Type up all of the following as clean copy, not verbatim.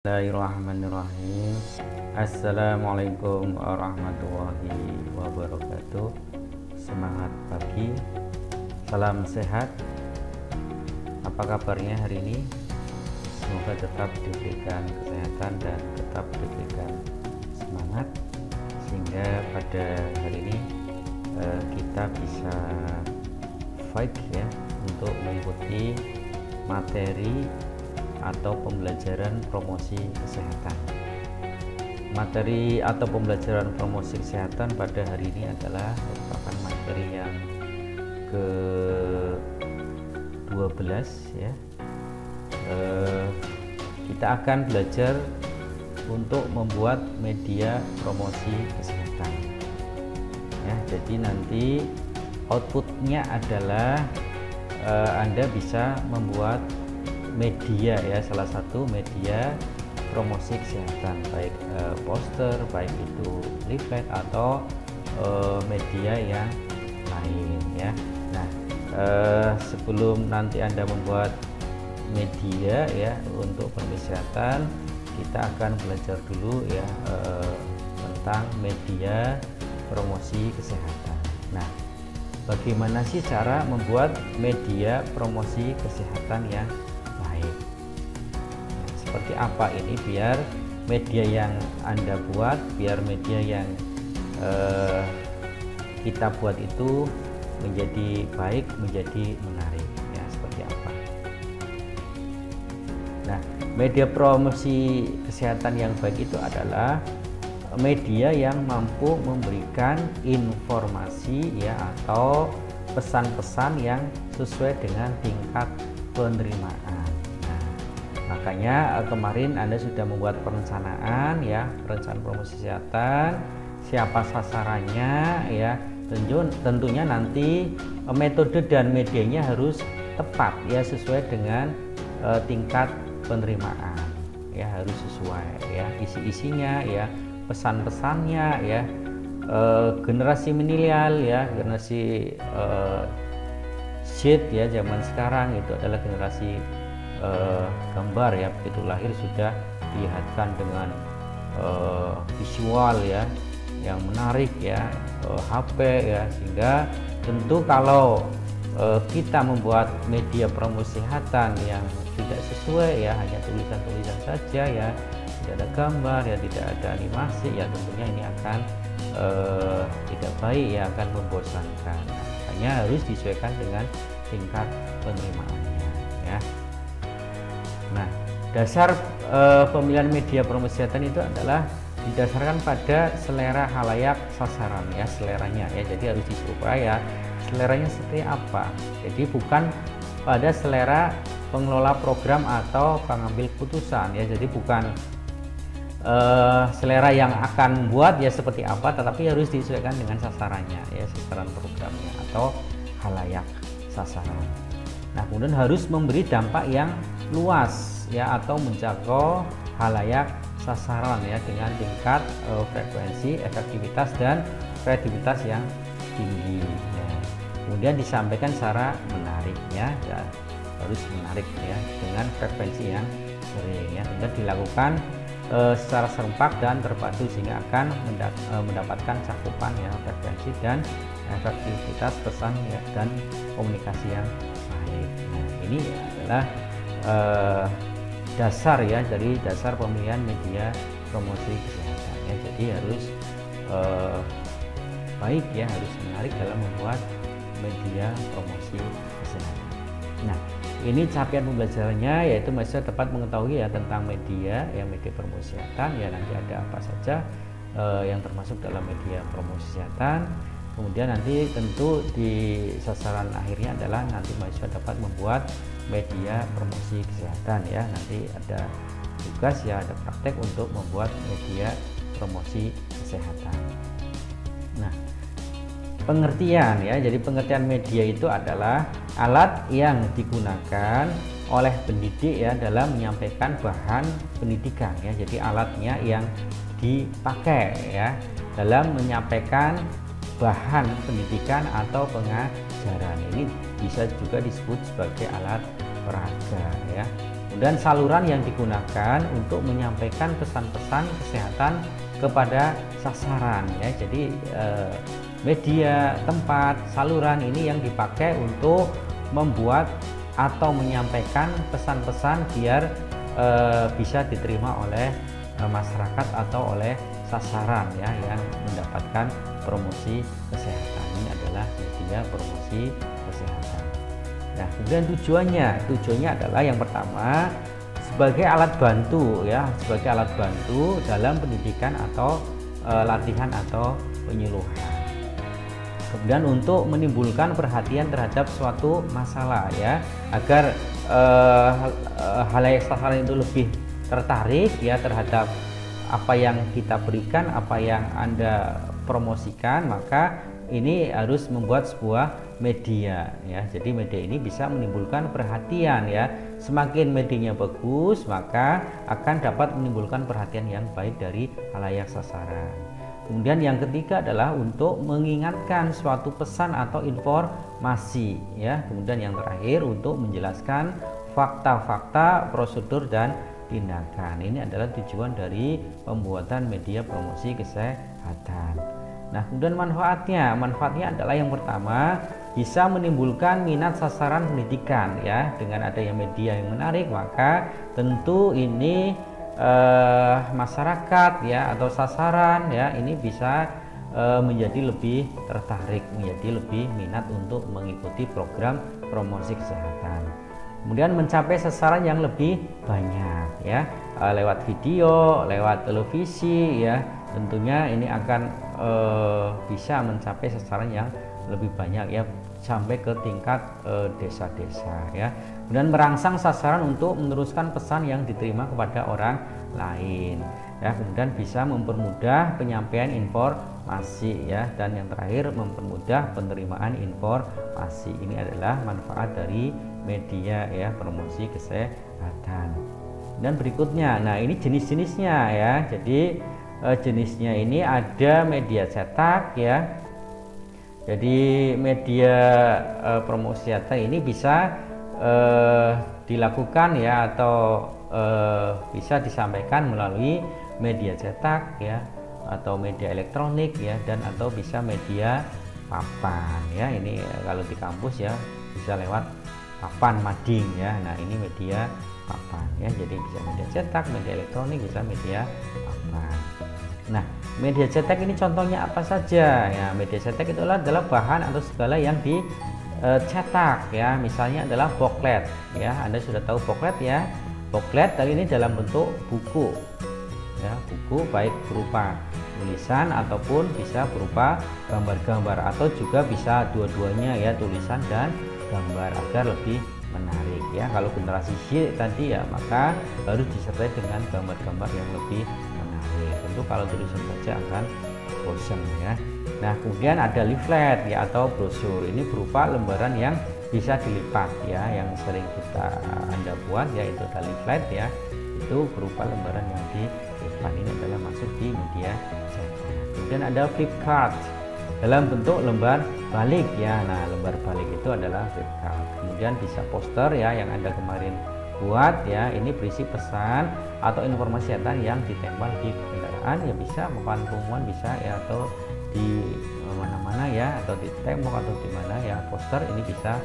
Bismillahirrahmanirrahim. Assalamualaikum warahmatullahi wabarakatuh. Semangat pagi, salam sehat. Apa kabarnya hari ini? Semoga tetap diberikan kesehatan dan tetap diberikan semangat, sehingga pada hari ini kita bisa fight ya untuk mengikuti materi atau pembelajaran promosi kesehatan. Materi atau pembelajaran promosi kesehatan pada hari ini adalah merupakan materi yang ke-12 ya. Kita akan belajar untuk membuat media promosi kesehatan. Ya, jadi nanti outputnya adalah Anda bisa membuat media ya, salah satu media promosi kesehatan, baik poster, baik itu leaflet atau media yang lain ya. Nah, sebelum nanti Anda membuat media ya untuk promosi kesehatan, kita akan belajar dulu ya tentang media promosi kesehatan. Nah, bagaimana sih cara membuat media promosi kesehatan yang baik? Seperti apa ini biar media yang Anda buat, biar media yang kita buat itu menjadi baik, menjadi menarik ya, seperti apa? Nah, media promosi kesehatan yang baik itu adalah media yang mampu memberikan informasi ya atau pesan-pesan yang sesuai dengan tingkat penerimaan. Nah, makanya kemarin Anda sudah membuat perencanaan ya, perencanaan promosi kesehatan, siapa sasarannya ya, tentunya nanti metode dan medianya harus tepat ya, sesuai dengan tingkat penerimaan ya, harus sesuai ya, isi-isinya ya, pesan-pesannya ya, generasi milenial ya, generasi Z ya, zaman sekarang itu adalah generasi gambar ya, begitu lahir sudah dilihatkan dengan visual ya yang menarik ya, HP ya, sehingga tentu kalau kita membuat media promosi kesehatan yang tidak sesuai ya, hanya tulisan-tulisan saja ya, tidak ada gambar ya, tidak ada animasi ya, tentunya ini akan tidak baik ya, akan membosankan. Makanya harus disesuaikan dengan tingkat penerimaannya ya. Nah, dasar pemilihan media promosi kesehatan itu adalah didasarkan pada selera halayak sasaran ya, seleranya ya, jadi harus disuruh ya seleranya seperti apa. Jadi bukan pada selera pengelola program atau pengambil putusan ya, jadi bukan selera yang akan buat ya seperti apa, tetapi harus disesuaikan dengan sasarannya ya, sasaran programnya atau halayak sasaran. Nah, kemudian harus memberi dampak yang luas ya, atau menjangkau halayak sasaran ya, dengan tingkat frekuensi, efektivitas dan kredibilitas yang tinggi ya. Kemudian disampaikan secara menarik ya, dan harus menarik ya, dengan frekuensi yang sering ya, kemudian dilakukan secara serempak dan terpadu sehingga akan mendapatkan cakupan ya, frekuensi dan efektivitas pesan ya, dan komunikasi yang baik. Nah, ini adalah dasar ya, dari dasar pemilihan media promosi kesehatan ya. Jadi harus baik ya, harus menarik dalam membuat media promosi kesehatan. Nah, ini capaian pembelajarannya, yaitu mahasiswa dapat mengetahui ya tentang media ya, media promosi kesehatan ya, nanti ada apa saja yang termasuk dalam media promosi kesehatan. Kemudian nanti tentu di sasaran akhirnya adalah nanti mahasiswa dapat membuat media promosi kesehatan ya, nanti ada tugas ya, ada praktek untuk membuat media promosi kesehatan. Nah, pengertian ya, jadi pengertian media itu adalah alat yang digunakan oleh pendidik ya dalam menyampaikan bahan pendidikan ya, jadi alatnya yang dipakai ya dalam menyampaikan bahan pendidikan atau pengajaran. Ini bisa juga disebut sebagai alat peraga ya. Kemudian saluran yang digunakan untuk menyampaikan pesan-pesan kesehatan kepada sasaran ya. Jadi media, tempat, saluran ini yang dipakai untuk membuat atau menyampaikan pesan-pesan biar bisa diterima oleh masyarakat atau oleh sasaran ya yang mendapatkan promosi kesehatan. Ini adalah media promosi kesehatan. Nah, kemudian tujuannya adalah yang pertama sebagai alat bantu ya, sebagai alat bantu dalam pendidikan atau latihan atau penyuluhan. Kemudian untuk menimbulkan perhatian terhadap suatu masalah ya, agar halayak sasaran itu lebih tertarik ya terhadap apa yang kita berikan, apa yang Anda promosikan, maka ini harus membuat sebuah media ya. Jadi media ini bisa menimbulkan perhatian ya. Semakin medianya bagus, maka akan dapat menimbulkan perhatian yang baik dari halayak sasaran. Kemudian yang ketiga adalah untuk mengingatkan suatu pesan atau informasi ya. Kemudian yang terakhir untuk menjelaskan fakta-fakta, prosedur dan tindakan. Ini adalah tujuan dari pembuatan media promosi kesehatan. Nah, kemudian manfaatnya adalah yang pertama bisa menimbulkan minat sasaran pendidikan ya. Dengan adanya media yang menarik, maka tentu ini masyarakat ya atau sasaran ya ini bisa menjadi lebih tertarik, menjadi lebih minat untuk mengikuti program promosi kesehatan. Kemudian mencapai sasaran yang lebih banyak ya, lewat video, lewat televisi ya, tentunya ini akan bisa mencapai sasaran yang lebih banyak ya, sampai ke tingkat desa-desa ya. Kemudian merangsang sasaran untuk meneruskan pesan yang diterima kepada orang lain ya. Kemudian bisa mempermudah penyampaian informasi ya, dan yang terakhir mempermudah penerimaan informasi. Ini adalah manfaat dari media ya promosi kesehatan. Dan berikutnya, nah ini jenis-jenisnya ya. Jadi jenisnya ini ada media cetak ya. Jadi media promosi kesehatan ini bisa dilakukan ya, atau bisa disampaikan melalui media cetak ya, atau media elektronik ya, dan atau bisa media papan ya. Ini kalau di kampus ya bisa lewat papan mading ya. Nah, ini media papan ya. Jadi bisa media cetak, media elektronik, bisa media papan. Nah, media cetak ini contohnya apa saja ya? Media cetak itu adalah bahan atau segala yang dicetak ya. Misalnya adalah booklet ya. Anda sudah tahu booklet ya. Booklet kali ini dalam bentuk buku ya, buku baik berupa tulisan ataupun bisa berupa gambar-gambar, atau juga bisa dua-duanya ya, tulisan dan gambar, agar lebih menarik ya. Kalau generasi Y tadi ya, maka harus disertai dengan gambar-gambar yang lebih menarik. Tentu kalau tulisan saja akan bosan ya. Nah, kemudian ada leaflet ya, atau brosur. Ini berupa lembaran yang bisa dilipat ya, yang sering Anda buat ya, itu ada leaflet ya. Itu berupa lembaran yang dilipat. Ini adalah masuk di media cetak. Kemudian ada flip card dalam bentuk lembar balik ya. Nah, lembar balik itu adalah flip card. Kemudian bisa poster ya, yang Anda kemarin buat ya. Ini berisi pesan atau informasi kesehatan yang ditempel di kendaraan ya, bisa papan pengumuman bisa ya, atau di mana-mana ya, atau di tembok atau di mana ya, poster ini bisa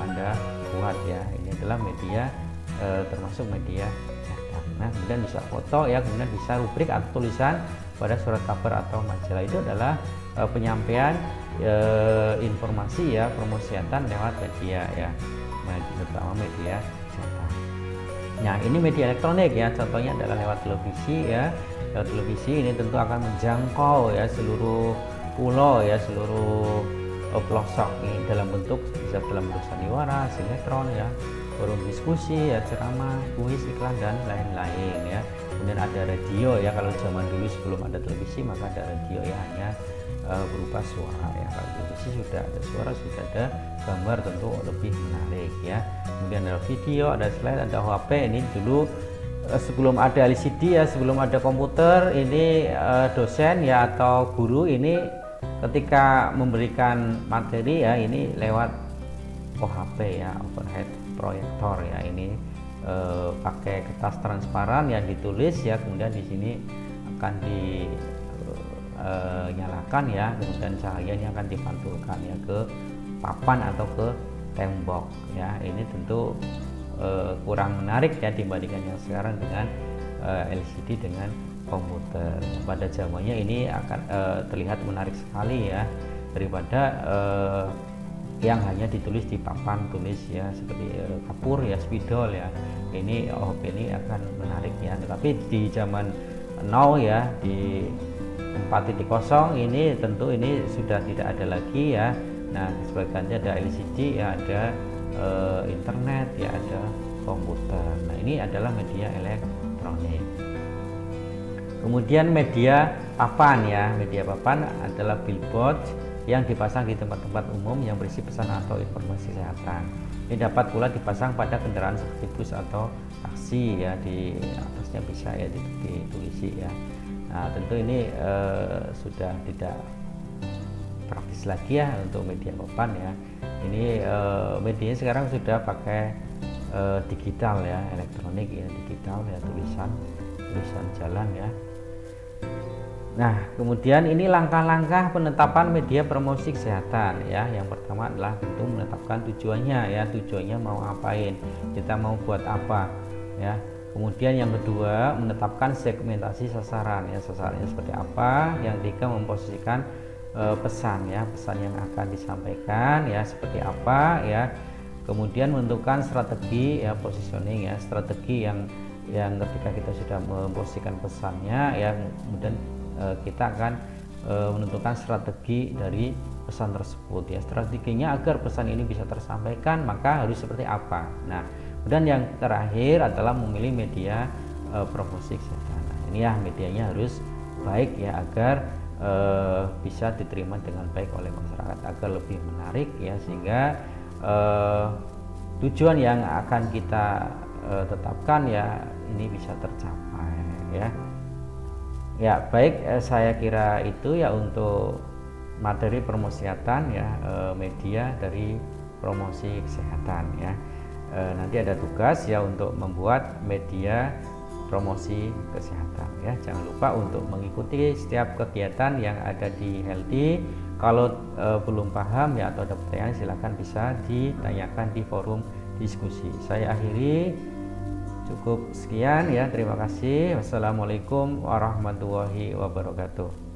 Anda buat ya. Ini adalah media termasuk media cetak. Nah, kemudian bisa foto ya, kemudian bisa rubrik atau tulisan pada surat kabar atau majalah. Itu adalah penyampaian informasi ya, promosi kesehatan lewat media ya, terutama media cetak. Nah, ini media elektronik ya, contohnya adalah lewat televisi ya. Lewat televisi ini tentu akan menjangkau ya seluruh pulau ya, seluruh pelosok ini, dalam bentuk bisa dalam bentuk sandiwara, sinetron ya, forum diskusi ya, ceramah, kuis, iklan dan lain-lain ya. Kemudian ada radio ya, kalau zaman dulu sebelum ada televisi maka ada radio ya, hanya berupa suara ya. Kalau televisi sudah ada suara, sudah ada gambar, tentu lebih menarik ya. Kemudian ada video, ada slide, ada HP. Ini dulu sebelum ada LCD ya, sebelum ada komputer, ini dosen ya atau guru ini ketika memberikan materi ya, ini lewat OHP ya, overhead proyektor ya. Ini pakai kertas transparan yang ditulis ya, kemudian di sini akan dinyalakan ya, kemudian cahayanya akan dipantulkan ya ke papan atau ke tembok ya. Ini tentu kurang menarik ya dibandingkan yang sekarang dengan LCD dengan komputer. Pada zamannya ini akan terlihat menarik sekali ya, daripada yang hanya ditulis di papan tulis ya, seperti kapur ya, spidol ya. Ini ini akan menarik ya. Tetapi di zaman now ya, di 4.0 ini tentu ini sudah tidak ada lagi ya. Nah, sebagiannya ada LCD ya, ada internet ya, ada komputer. Nah, ini adalah media elektronik. Kemudian media papan ya, media papan adalah billboard yang dipasang di tempat-tempat umum yang berisi pesan atau informasi kesehatan. Ini dapat pula dipasang pada kendaraan seperti bus atau taksi ya, di atasnya bisa ya ditulisi ya. Nah, tentu ini sudah tidak praktis lagi ya untuk media papan ya. Ini medianya sekarang sudah pakai digital ya, elektronik ya, digital ya, tulisan jalan ya. Nah, kemudian ini langkah-langkah penetapan media promosi kesehatan ya. Yang pertama adalah tentu menetapkan tujuannya ya, tujuannya mau ngapain, kita mau buat apa ya. Kemudian yang kedua menetapkan segmentasi sasaran ya, sasarannya seperti apa. Yang ketiga memposisikan pesan ya, pesan yang akan disampaikan ya seperti apa ya. Kemudian menentukan strategi ya, positioning ya, strategi yang ketika kita sudah memposisikan pesannya ya, kemudian kita akan menentukan strategi dari pesan tersebut ya. Strateginya agar pesan ini bisa tersampaikan maka harus seperti apa. Nah, kemudian yang terakhir adalah memilih media promosi kesehatan. Nah, ini ya, medianya harus baik ya, agar bisa diterima dengan baik oleh masyarakat, agar lebih menarik ya, sehingga tujuan yang akan kita tetapkan ya ini bisa tercapai ya. Ya baik, saya kira itu ya untuk materi promosi kesehatan ya, media dari promosi kesehatan ya. Nanti ada tugas ya untuk membuat media promosi kesehatan ya. Jangan lupa untuk mengikuti setiap kegiatan yang ada di Healthy. Kalau belum paham ya atau ada pertanyaan, silakan bisa ditanyakan di forum diskusi. Saya akhiri, cukup sekian ya, terima kasih. Wassalamualaikum warahmatullahi wabarakatuh.